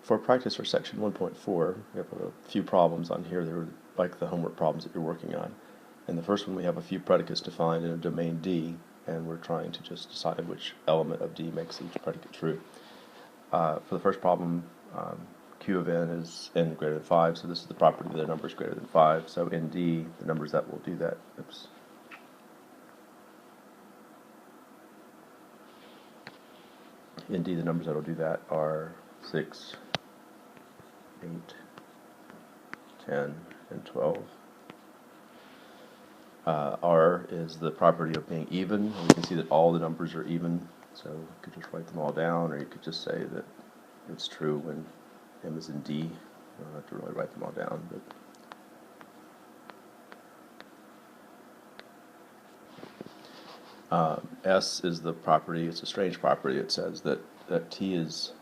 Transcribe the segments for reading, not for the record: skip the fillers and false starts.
for practice for section 1.4, we have a few problems on here that are like the homework problems that you're working on. In the first one, we have a few predicates defined in a domain D, and we're trying to just decide which element of D makes each predicate true. For the first problem, Q of n is n greater than 5, so this is the property that a number is greater than 5. So in D, the numbers that will do that, in D, the numbers that will do that are 6, 8, 10, and 12. R is the property of being even, and we can see that all the numbers are even, so you could just write them all down, or you could just say that it's true when M is in D. You don't have to really write them all down, but S is the property. It's a strange property. It says that T is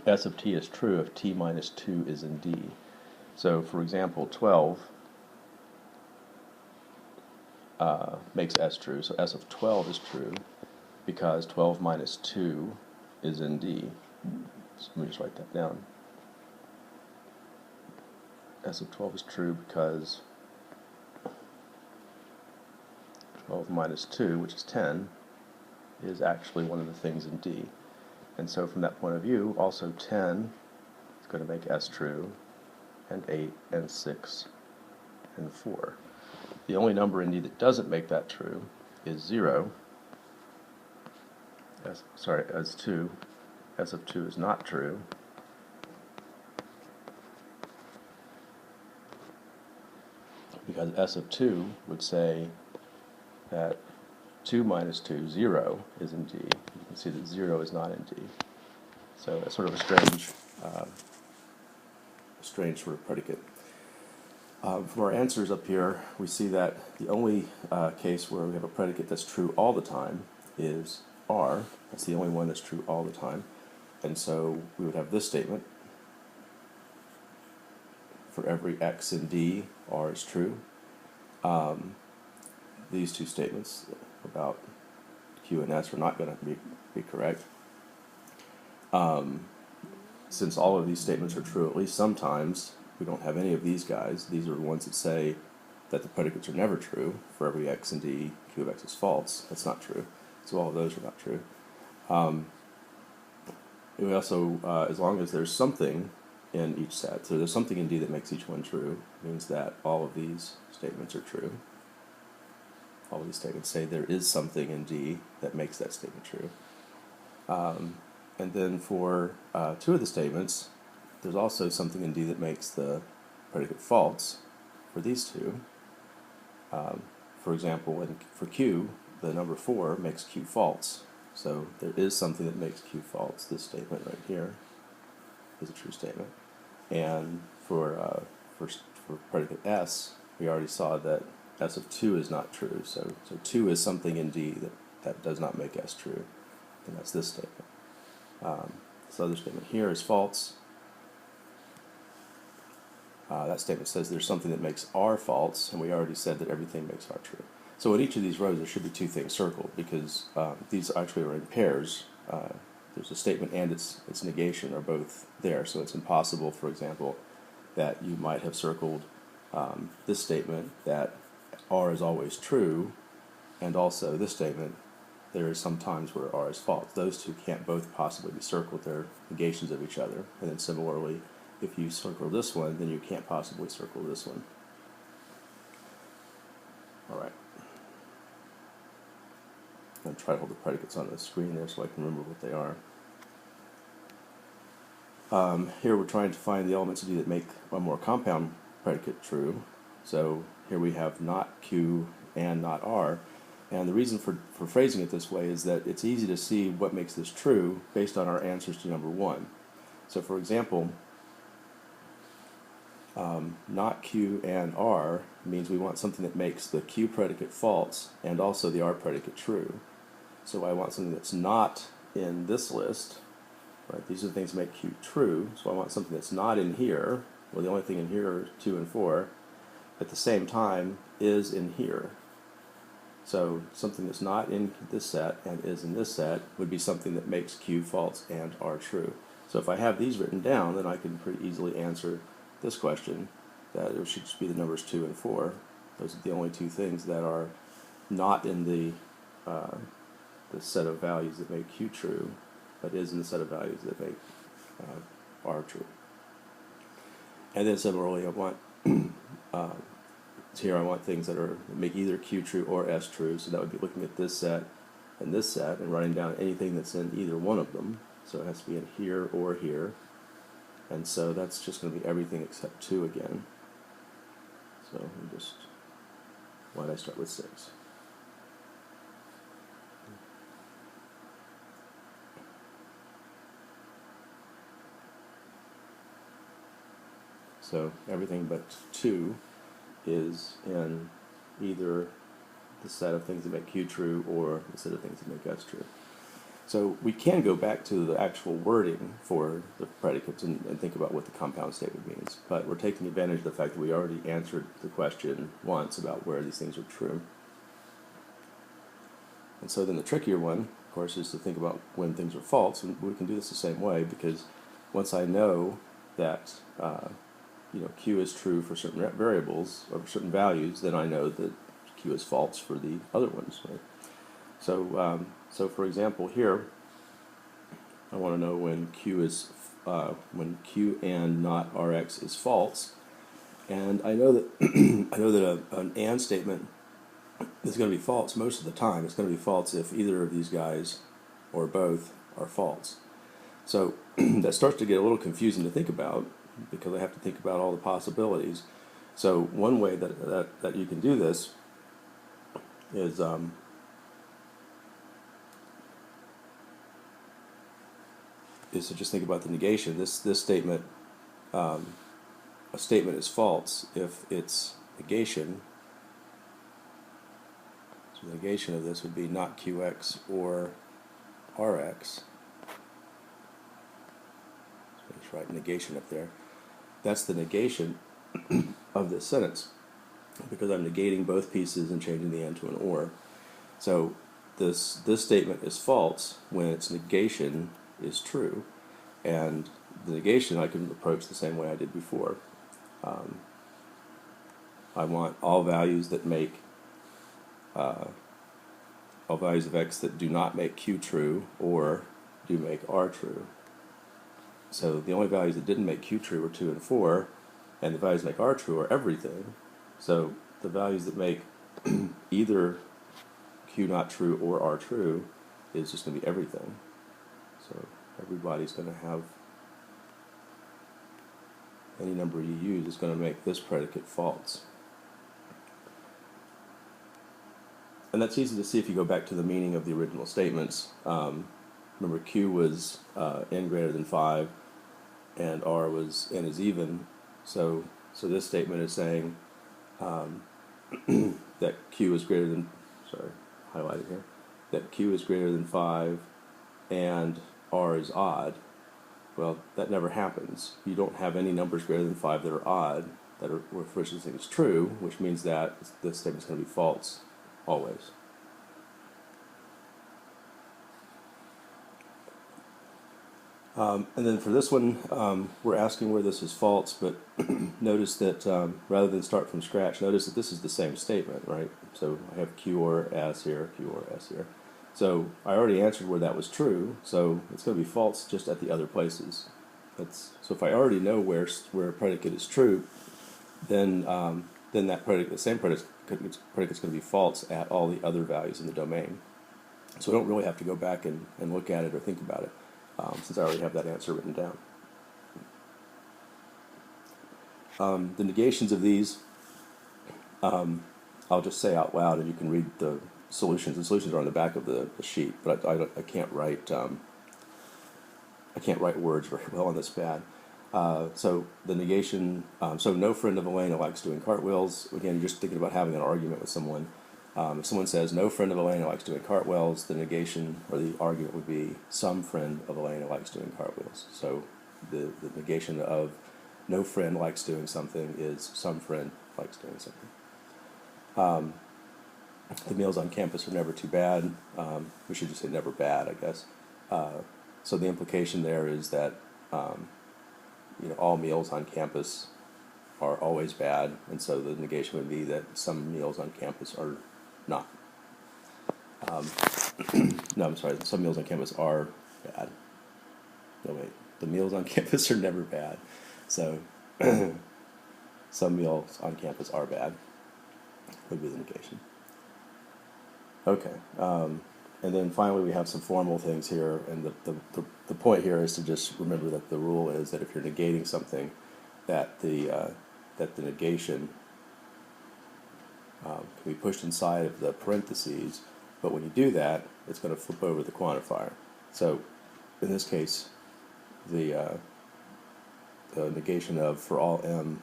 S of T is true if T minus 2 is in D. So, for example, 12 makes S true. So S of 12 is true because 12 minus 2 is in D. So let me just write that down. S of 12 is true because 12 minus 2, which is 10, is actually one of the things in D. And so from that point of view, also 10 is going to make S true, and 8, and 6, and 4. The only number in D that doesn't make that true is 0. S2. S of 2 is not true. Because S of 2 would say that 2 minus 2, 0, is in D. You can see that 0 is not in D. So that's sort of a strange sort of predicate. From our answers up here, we see that the only case where we have a predicate that's true all the time is R. That's the only one that's true all the time. And so we would have this statement. For every x in D, R is true. These two statements about Q and S are not going to be correct. Since all of these statements are true at least sometimes, we don't have any of these guys. These are the ones that say that the predicates are never true. For every x in D, Q of x is false. That's not true. So all of those are not true. We also, as long as there's something in each set, so there's something in D that makes each one true, means that all of these statements are true. All of these statements say there is something in D that makes that statement true. And then for two of the statements, there's also something in D that makes the predicate false for these two. For example, for Q, the number 4 makes Q false. So there is something that makes Q false. This statement right here is a true statement. And for predicate S, we already saw that S of 2 is not true. So 2 is something in D that does not make S true. And that's this statement. This other statement here is false. That statement says there's something that makes R false, and we already said that everything makes R true. So in each of these rows there should be two things circled, because these actually are in pairs. There's a statement and its negation are both there, so it's impossible, for example, that you might have circled this statement that R is always true, and also this statement, there is some times where R is false. Those two can't both possibly be circled. They're negations of each other. And then similarly, if you circle this one, then you can't possibly circle this one. All right. I'm going to try to hold the predicates on the screen there so I can remember what they are. Here we're trying to find the elements of D that make a more compound predicate true. So here we have not Q and not R. And the reason for phrasing it this way is that it's easy to see what makes this true based on our answers to number 1. So for example, not Q and R means we want something that makes the Q predicate false and also the R predicate true. So I want something that's not in this list. Right? These are the things that make Q true. So I want something that's not in here. Well, the only thing in here are 2 and 4. At the same time is in here. So something that's not in this set and is in this set would be something that makes Q false and R true. So if I have these written down, then I can pretty easily answer this question, that it should just be the numbers 2 and 4. Those are the only two things that are not in the set of values that make Q true, but is in the set of values that make R true. And then similarly, I want here I want things that make either Q true or S true. So that would be looking at this set and writing down anything that's in either one of them. So it has to be in here or here. And so that's just going to be everything except 2 again. So why did I start with 6? So everything but 2 is in either the set of things that make Q true or the set of things that make S true. So we can go back to the actual wording for the predicates and think about what the compound statement means, but we're taking advantage of the fact that we already answered the question once about where these things are true. And so then the trickier one, of course, is to think about when things are false, and we can do this the same way, because once I know that Q is true for certain variables or certain values, then I know that Q is false for the other ones, right? So, so for example, here I want to know when Q and not Rx is false, and I know that I know that an and statement is going to be false most of the time. It's going to be false if either of these guys or both are false. So that starts to get a little confusing to think about, because I have to think about all the possibilities. So one way that you can do this is to just think about the negation. This statement, a statement is false if its negation. So the negation of this would be not QX or RX. So just write negation up there. That's the negation of this sentence, because I'm negating both pieces and changing the and to an or. So this statement is false when its negation is true, and the negation I can approach the same way I did before. I want all values that make all values of x that do not make Q true or do make R true. So the only values that didn't make Q true are 2 and 4, and the values that make R true are everything. So the values that make either Q not true or R true is just going to be everything. So everybody's going to have, any number you use is going to make this predicate false. And that's easy to see if you go back to the meaning of the original statements. Remember, Q was n greater than 5, and R was n is even. So this statement is saying that Q is greater than, highlighted here, that Q is greater than 5 and R is odd. Well, that never happens. You don't have any numbers greater than 5 that are odd, for which this thing is true, which means that this statement is going to be false always. And then for this one, we're asking where this is false, but notice that rather than start from scratch, notice that this is the same statement, right? So I have Q or S here, Q or S here. So I already answered where that was true, so it's going to be false just at the other places. So if I already know where a predicate is true, then that predicate, the same predicate is going to be false at all the other values in the domain. So I don't really have to go back and look at it or think about it, since I already have that answer written down. The negations of these, I'll just say out loud, and you can read the solutions. The solutions are on the back of the sheet, but I can't write words very well on this pad. So the negation, so no friend of Elena likes doing cartwheels. Again, you're just thinking about having an argument with someone. If someone says no friend of Elena likes doing cartwheels, the negation or the argument would be some friend of Elena likes doing cartwheels. So the negation of no friend likes doing something is some friend likes doing something. The meals on campus are never too bad. We should just say never bad, I guess. So the implication there is that all meals on campus are always bad, and so the negation would be that some meals on campus are not. No, I'm sorry, some meals on campus are bad. No, wait, the meals on campus are never bad. So some meals on campus are bad would be the negation. Okay, and then finally we have some formal things here, and the point here is to just remember that the rule is that if you're negating something, that the negation can be pushed inside of the parentheses, but when you do that, it's going to flip over the quantifier. So in this case, the negation of for all m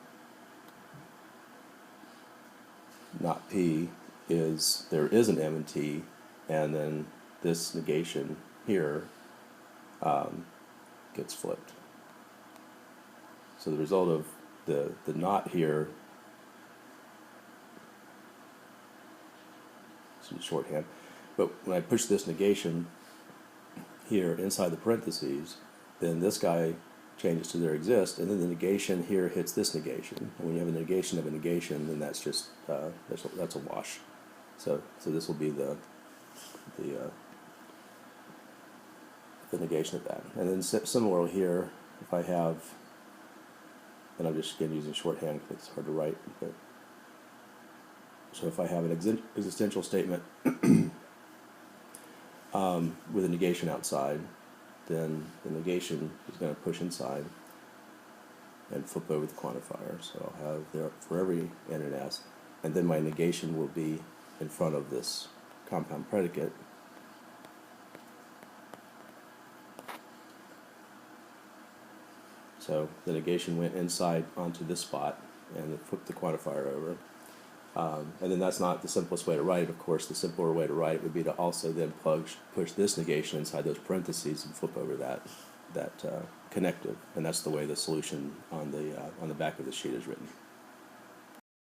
not p is there is an m and t, and then this negation here gets flipped. So the result of the not here, some shorthand, but when I push this negation here inside the parentheses, then this guy changes to there exist, and then the negation here hits this negation. And when you have a negation of a negation, then that's just that's a wash. So this will be the negation of that. And then similarly here, if I have, and I'm just again using shorthand because it's hard to write, but so if I have an existential statement with a negation outside, then the negation is going to push inside and flip over the quantifier. So I'll have there for every n and s, and then my negation will be in front of this compound predicate. So the negation went inside onto this spot and it flipped the quantifier over. And then that's not the simplest way to write it. Of course, the simpler way to write it would be to also then push this negation inside those parentheses and flip over that connective. And that's the way the solution on the back of the sheet is written.